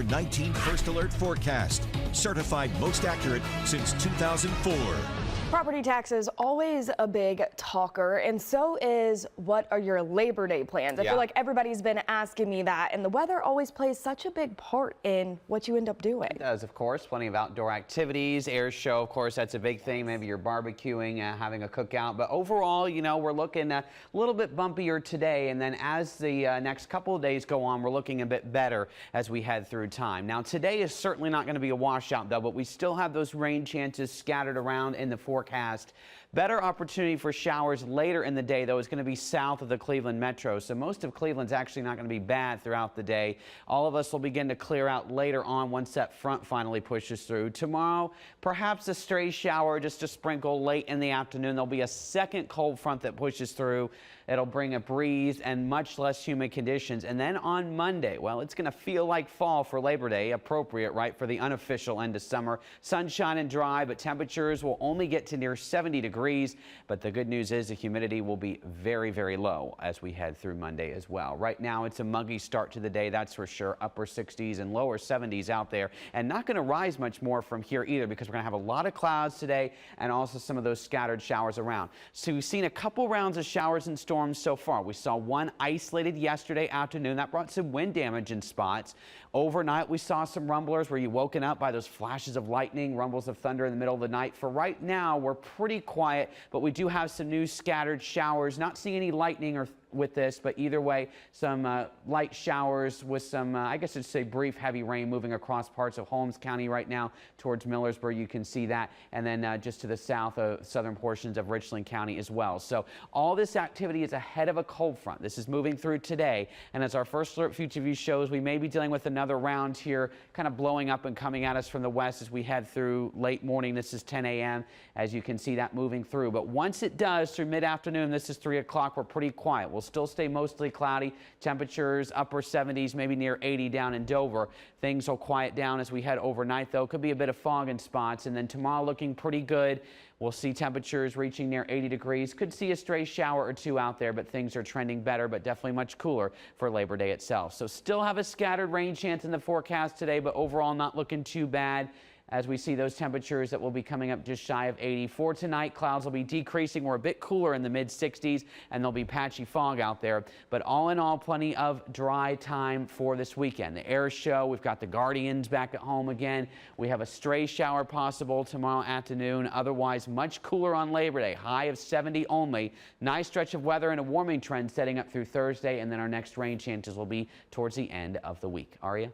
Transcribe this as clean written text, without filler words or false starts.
19 First Alert forecast, certified most accurate since 2004. Property taxes always a big talker, and so is what are your Labor Day plans. I feel like everybody's been asking me that, and the weather always plays such a big part in what you end up doing. It does, of course. Plenty of outdoor activities, air show, of course, that's a big thing. Maybe you're barbecuing, having a cookout, but overall, you know, we're looking a little bit bumpier today, and then as the next couple of days go on, we're looking a bit better as we head through time. Now, today is certainly not going to be a washout, though, but we still have those rain chances scattered around in the forecast. Better opportunity for showers later in the day, though, is going to be south of the Cleveland metro. So most of Cleveland's actually not going to be bad throughout the day. All of us will begin to clear out later on once that front finally pushes through. Tomorrow, perhaps a stray shower, just a sprinkle late in the afternoon. There'll be a second cold front that pushes through. It'll bring a breeze and much less humid conditions. And then on Monday, well, it's going to feel like fall for Labor Day. Appropriate, right, for the unofficial end of summer. Sunshine and dry, but temperatures will only get to near 70 degrees. But the good news is the humidity will be very, very low as we head through Monday as well. Right now, it's a muggy start to the day, that's for sure. Upper 60s and lower 70s out there. And not going to rise much more from here either, because we're going to have a lot of clouds today and also some of those scattered showers around. So we've seen a couple rounds of showers and storms so far. We saw one isolated yesterday afternoon that brought some wind damage in spots. Overnight, we saw some rumblers where you woken up by those flashes of lightning, rumbles of thunder in the middle of the night. For right now, we're pretty quiet, but we do have some new scattered showers. Not seeing any lightning or with this, but either way, some light showers with some, I guess I'd say brief heavy rain moving across parts of Holmes County right now towards Millersburg. You can see that. And then just to the south of southern portions of Richland County as well. So all this activity is ahead of a cold front. This is moving through today. And as our First Alert Future View shows, we may be dealing with another round here, kind of blowing up and coming at us from the west as we head through late morning. This is 10 a.m. as you can see that moving through. But once it does through mid-afternoon, this is 3 o'clock, we're pretty quiet. We'll still stay mostly cloudy. Temperatures upper 70s, maybe near 80 down in Dover. Things will quiet down as we head overnight, though. Could be a bit of fog in spots. And then tomorrow looking pretty good. We'll see temperatures reaching near 80 degrees. Could see a stray shower or two out there, but things are trending better, but definitely much cooler for Labor Day itself. So still have a scattered rain chance in the forecast today, but overall not looking too bad as we see those temperatures that will be coming up just shy of 80. For tonight, clouds will be decreasing. We're a bit cooler in the mid-60s, and there'll be patchy fog out there. But all in all, plenty of dry time for this weekend. The air show, we've got the Guardians back at home again. We have a stray shower possible tomorrow afternoon. Otherwise, much cooler on Labor Day. High of 70 only. Nice stretch of weather and a warming trend setting up through Thursday, and then our next rain chances will be towards the end of the week. Aria?